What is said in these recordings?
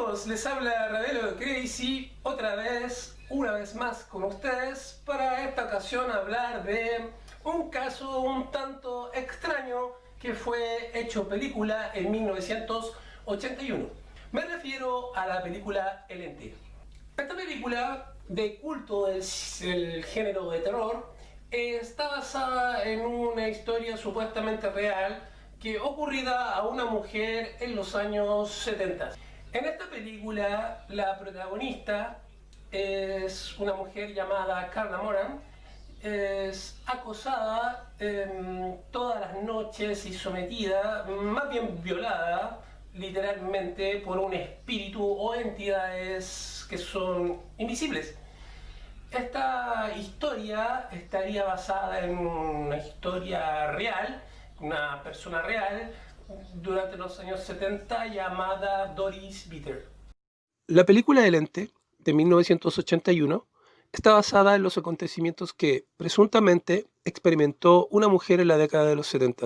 amigos, les habla Ravelo Crazy una vez más con ustedes para esta ocasión hablar de un caso un tanto extraño que fue hecho película en 1981. Me refiero a la película El Ente. Esta película de culto del género de terror está basada en una historia supuestamente real que ocurrida a una mujer en los años 70. En esta película la protagonista es una mujer llamada Carla Moran. Es acosada todas las noches y sometida, más bien violada, literalmente por un espíritu o entidades que son invisibles. Esta historia estaría basada en una historia real, una persona real, durante los años 70 llamada Doris Bitter. La película El Ente, de 1981, está basada en los acontecimientos que presuntamente experimentó una mujer en la década de los 70.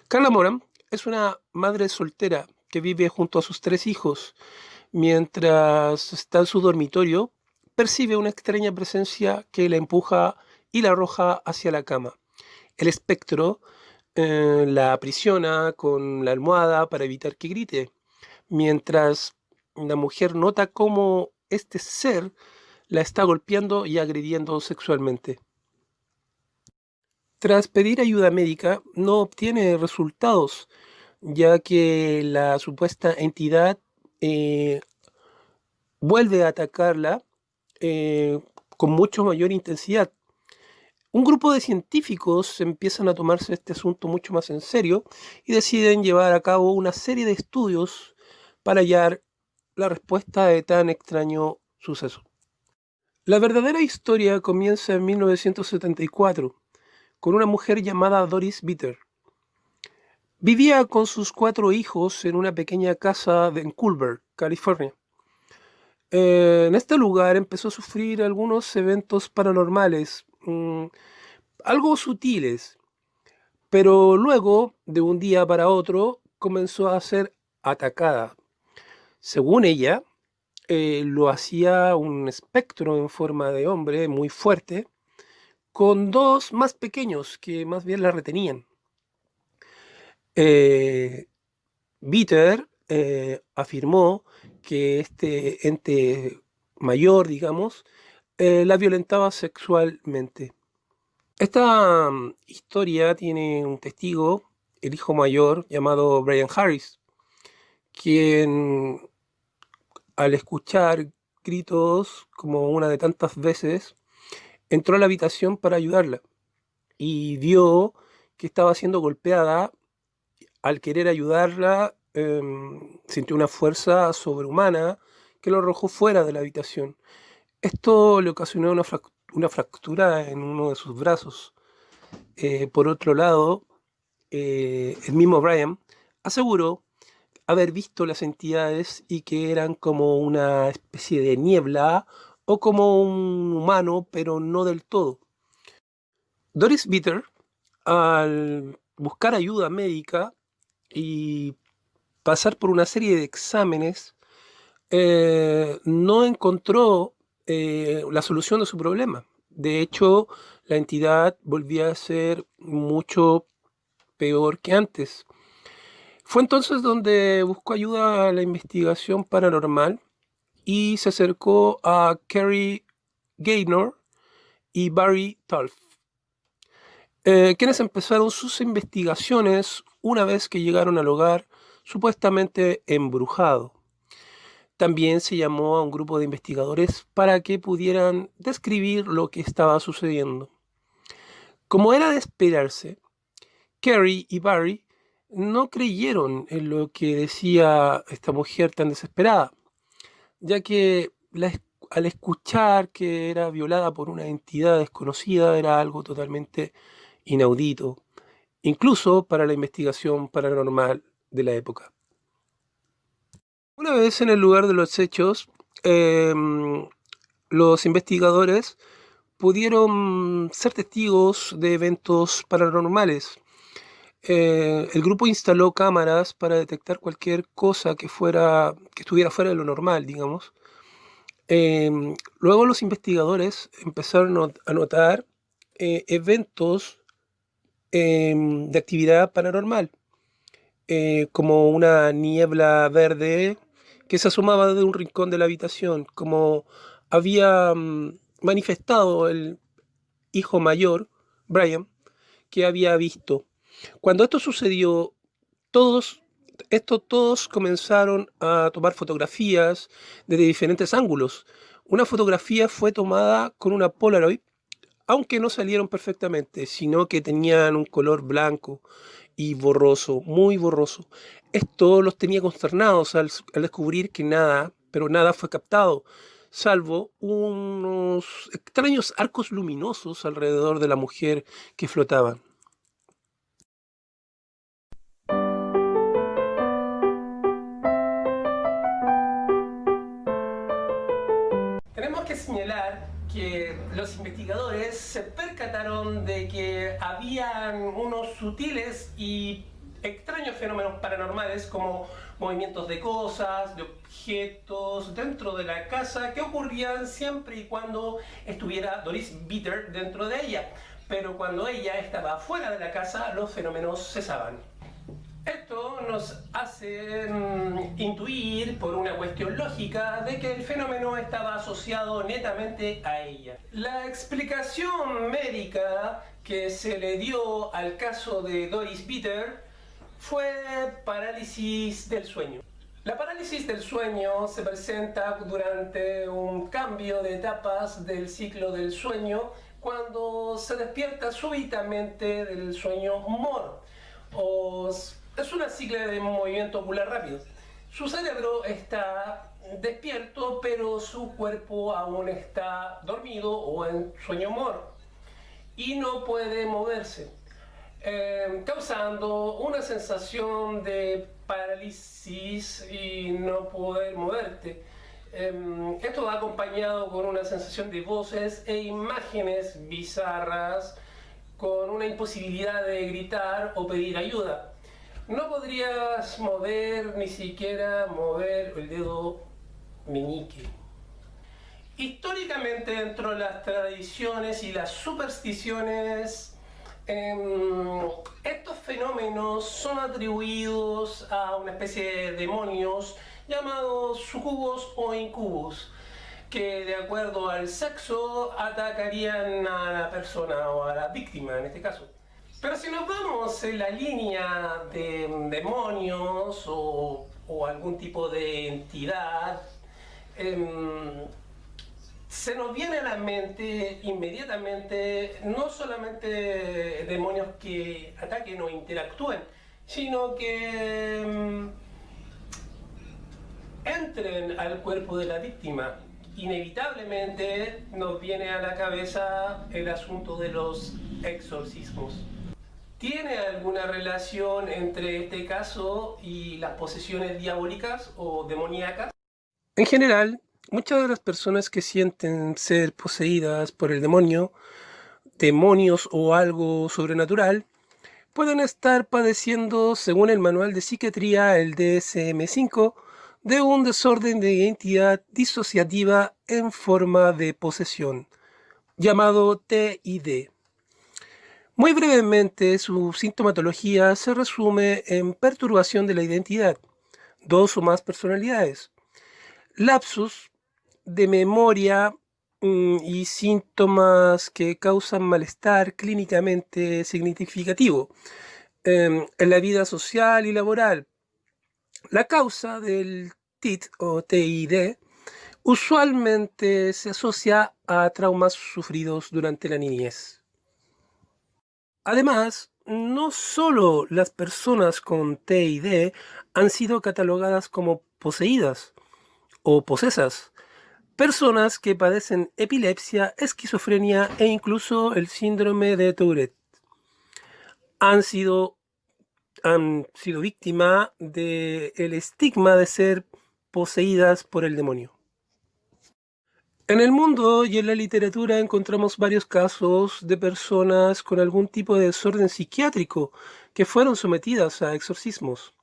Carla Moran es una madre soltera que vive junto a sus 3 hijos. Mientras está en su dormitorio, percibe una extraña presencia que la empuja y la arroja hacia la cama. El espectro la aprisiona con la almohada para evitar que grite, mientras la mujer nota cómo este ser la está golpeando y agrediendo sexualmente. Tras pedir ayuda médica, no obtiene resultados, ya que la supuesta entidad eh, vuelve a atacarla con mucho mayor intensidad. Un grupo de científicos empiezan a tomarse este asunto mucho más en serio y deciden llevar a cabo una serie de estudios para hallar la respuesta de tan extraño suceso. La verdadera historia comienza en 1974 con una mujer llamada Doris Bitter. Vivía con sus 4 hijos en una pequeña casa en Culver, California. En este lugar empezó a sufrir algunos eventos paranormales, algo sutiles, pero luego, de un día para otro, comenzó a ser atacada. Según ella, lo hacía un espectro en forma de hombre muy fuerte, con 2 más pequeños que más bien la retenían. Eh, Bitter afirmó que este ente mayor, digamos, la violentaba sexualmente. Esta historia tiene un testigo, el hijo mayor, llamado Brian Harris, quien al escuchar gritos como una de tantas veces, entró a la habitación para ayudarla y vio que estaba siendo golpeada. Al querer ayudarla, sintió una fuerza sobrehumana que lo arrojó fuera de la habitación. Esto le ocasionó una fractura en uno de sus brazos. Por otro lado, el mismo Brian aseguró haber visto las entidades y que eran como una especie de niebla o como un humano, pero no del todo. Doris Bitter, al buscar ayuda médica y pasar por una serie de exámenes, no encontró la solución de su problema. De hecho, la entidad volvía a ser mucho peor que antes. Fue entonces donde buscó ayuda a la investigación paranormal y se acercó a Kerry Gaynor y Barry Tulf, quienes empezaron sus investigaciones una vez que llegaron al hogar supuestamente embrujado. También se llamó a un grupo de investigadores para que pudieran describir lo que estaba sucediendo. Como era de esperarse, Kerry y Barry no creyeron en lo que decía esta mujer tan desesperada, ya que al escuchar que era violada por una entidad desconocida era algo totalmente inaudito, incluso para la investigación paranormal de la época. Una vez en el lugar de los hechos, los investigadores pudieron ser testigos de eventos paranormales. el grupo instaló cámaras para detectar cualquier cosa que estuviera fuera de lo normal, digamos. Luego los investigadores empezaron a notar eventos de actividad paranormal, como una niebla verde que se asomaba de un rincón de la habitación, como había manifestado el hijo mayor, Brian, que había visto. Cuando esto sucedió, todos, todos comenzaron a tomar fotografías desde diferentes ángulos. Una fotografía fue tomada con una Polaroid, aunque no salieron perfectamente, sino que tenían un color blanco y borroso, muy borroso. Esto los tenía consternados al descubrir que nada, pero nada fue captado, salvo unos extraños arcos luminosos alrededor de la mujer que flotaban. Tenemos que señalar que los investigadores se percataron de que habían unos sutiles y extraños fenómenos paranormales como movimientos de cosas, de objetos dentro de la casa que ocurrían siempre y cuando estuviera Doris Bitter dentro de ella. Pero cuando ella estaba fuera de la casa, los fenómenos cesaban. Esto nos hace intuir, por una cuestión lógica, de que el fenómeno estaba asociado netamente a ella. La explicación médica que se le dio al caso de Doris Bitter fue parálisis del sueño. La parálisis del sueño se presenta durante un cambio de etapas del ciclo del sueño, cuando se despierta súbitamente del sueño MOR, es una sigla de movimiento ocular rápido. Su cerebro está despierto, pero su cuerpo aún está dormido o en sueño MOR y no puede moverse, causando una sensación de parálisis y no poder moverte. Esto va acompañado con una sensación de voces e imágenes bizarras, con una imposibilidad de gritar o pedir ayuda. No podrías mover, ni siquiera mover el dedo meñique. Históricamente, dentro de las tradiciones y las supersticiones, estos fenómenos son atribuidos a una especie de demonios llamados sucubos o incubos, que de acuerdo al sexo atacarían a la persona o a la víctima en este caso. Pero si nos vamos en la línea de demonios o algún tipo de entidad, se nos viene a la mente inmediatamente no solamente demonios que ataquen o interactúen, sino que entren al cuerpo de la víctima. Inevitablemente nos viene a la cabeza el asunto de los exorcismos. ¿Tiene alguna relación entre este caso y las posesiones diabólicas o demoníacas? En general, muchas de las personas que sienten ser poseídas por el demonio, demonios o algo sobrenatural, pueden estar padeciendo, según el manual de psiquiatría, el DSM-5, de un desorden de identidad disociativa en forma de posesión, llamado TID. Muy brevemente, su sintomatología se resume en perturbación de la identidad, dos o más personalidades, lapsus de memoria y síntomas que causan malestar clínicamente significativo en la vida social y laboral. La causa del TID o TID usualmente se asocia a traumas sufridos durante la niñez. Además, no solo las personas con TID han sido catalogadas como poseídas o posesas. Personas que padecen epilepsia, esquizofrenia e incluso el síndrome de Tourette han sido víctimas del estigma de ser poseídas por el demonio. En el mundo y en la literatura encontramos varios casos de personas con algún tipo de desorden psiquiátrico que fueron sometidas a exorcismos.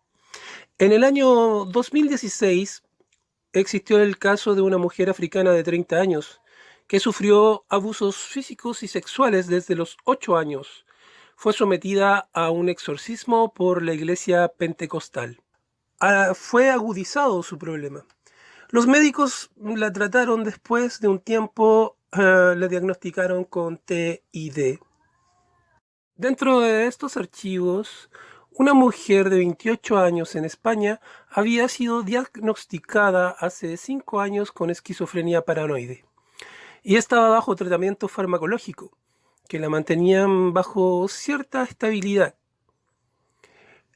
En el año 2016 existió el caso de una mujer africana de 30 años que sufrió abusos físicos y sexuales desde los 8 años. Fue sometida a un exorcismo por la iglesia pentecostal. Fue agudizado su problema. Los médicos la trataron después de un tiempo, la diagnosticaron con TID. Dentro de estos archivos, una mujer de 28 años en España había sido diagnosticada hace 5 años con esquizofrenia paranoide y estaba bajo tratamiento farmacológico que la mantenían bajo cierta estabilidad.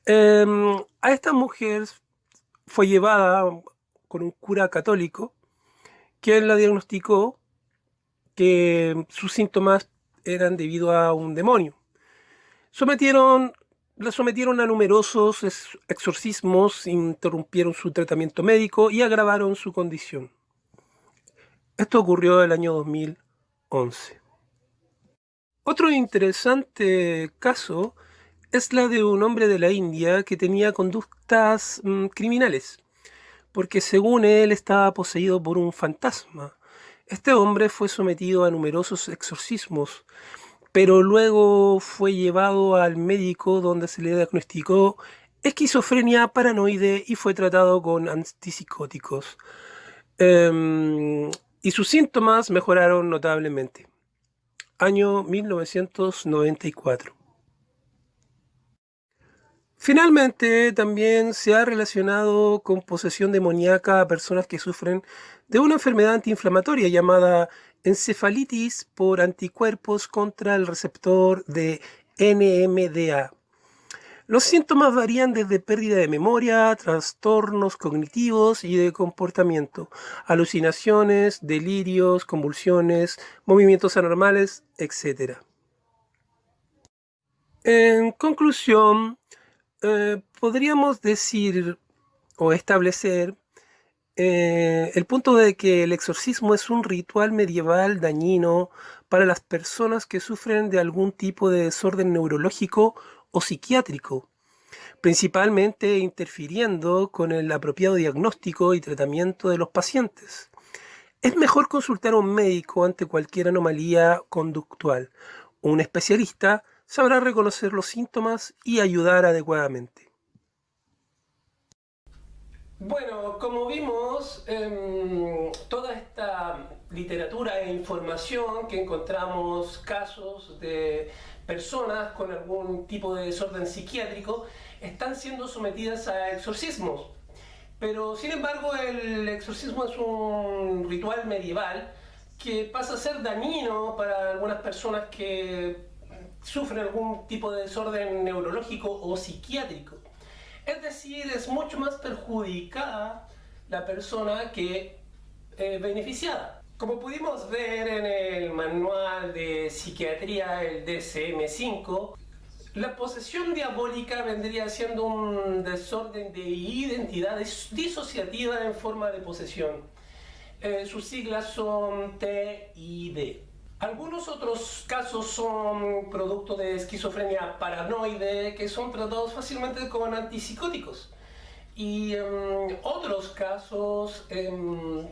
A esta mujer fue llevada con un cura católico, quien la diagnosticó que sus síntomas eran debido a un demonio. La sometieron a numerosos exorcismos, interrumpieron su tratamiento médico y agravaron su condición. Esto ocurrió el año 2011. Otro interesante caso es la de un hombre de la India que tenía conductas criminales, porque según él estaba poseído por un fantasma. Este hombre fue sometido a numerosos exorcismos, pero luego fue llevado al médico donde se le diagnosticó esquizofrenia paranoide y fue tratado con antipsicóticos. Y sus síntomas mejoraron notablemente. Año 1994. Finalmente, también se ha relacionado con posesión demoníaca a personas que sufren de una enfermedad antiinflamatoria llamada encefalitis por anticuerpos contra el receptor de NMDA. Los síntomas varían desde pérdida de memoria, trastornos cognitivos y de comportamiento, alucinaciones, delirios, convulsiones, movimientos anormales, etc. En conclusión, podríamos decir o establecer el punto de que el exorcismo es un ritual medieval dañino para las personas que sufren de algún tipo de desorden neurológico o psiquiátrico, principalmente interfiriendo con el apropiado diagnóstico y tratamiento de los pacientes. Es mejor consultar a un médico ante cualquier anomalía conductual. Un especialista sabrá reconocer los síntomas y ayudar adecuadamente. Bueno, como vimos, toda esta literatura e información que encontramos casos de personas con algún tipo de desorden psiquiátrico están siendo sometidas a exorcismos. Pero, sin embargo, el exorcismo es un ritual medieval que pasa a ser dañino para algunas personas que sufren algún tipo de desorden neurológico o psiquiátrico. Es decir, es mucho más perjudicada la persona que beneficiada. Como pudimos ver en el manual de psiquiatría, el DSM-5, la posesión diabólica vendría siendo un desorden de identidad disociativa en forma de posesión. Sus siglas son TID. Algunos otros casos son producto de esquizofrenia paranoide que son tratados fácilmente con antipsicóticos. Y otros casos,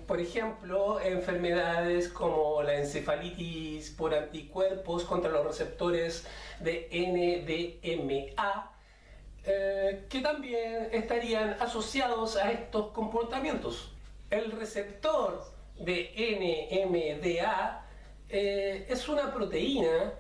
por ejemplo, enfermedades como la encefalitis por anticuerpos contra los receptores de NMDA, que también estarían asociados a estos comportamientos. El receptor de NMDA es una proteína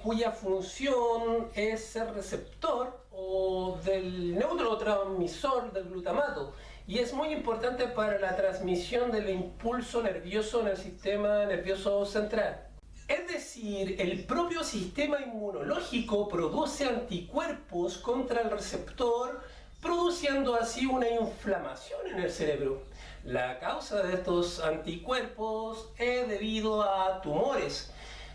cuya función es ser receptor o del neurotransmisor del glutamato y es muy importante para la transmisión del impulso nervioso en el sistema nervioso central. Es decir, el propio sistema inmunológico produce anticuerpos contra el receptor, produciendo así una inflamación en el cerebro. La causa de estos anticuerpos es debido a tumores,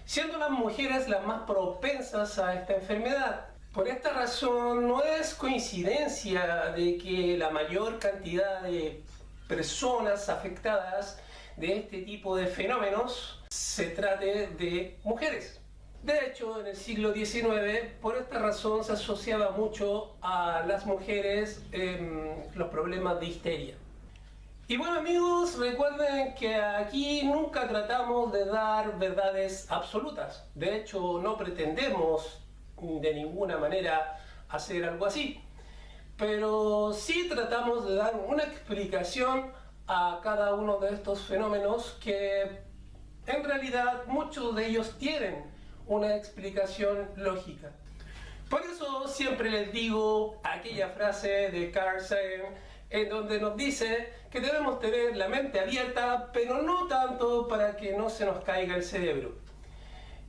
siendo las mujeres las más propensas a esta enfermedad. Por esta razón, no es coincidencia de que la mayor cantidad de personas afectadas de este tipo de fenómenos se trate de mujeres. De hecho, en el siglo XIX, por esta razón se asociaba mucho a las mujeres los problemas de histeria. Y bueno amigos, recuerden que aquí nunca tratamos de dar verdades absolutas. De hecho, no pretendemos de ninguna manera hacer algo así. Pero sí tratamos de dar una explicación a cada uno de estos fenómenos que en realidad muchos de ellos tienen una explicación lógica. Por eso siempre les digo aquella frase de Carl Sagan en donde nos dice que debemos tener la mente abierta, pero no tanto para que no se nos caiga el cerebro.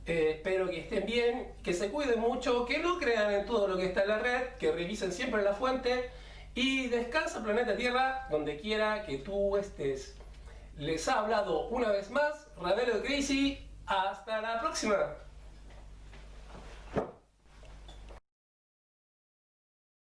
Espero que estén bien, que se cuiden mucho, que no crean en todo lo que está en la red, que revisen siempre la fuente y descansa planeta Tierra donde quiera que tú estés. Les ha hablado una vez más Ravelo de Crazy. Hasta la próxima.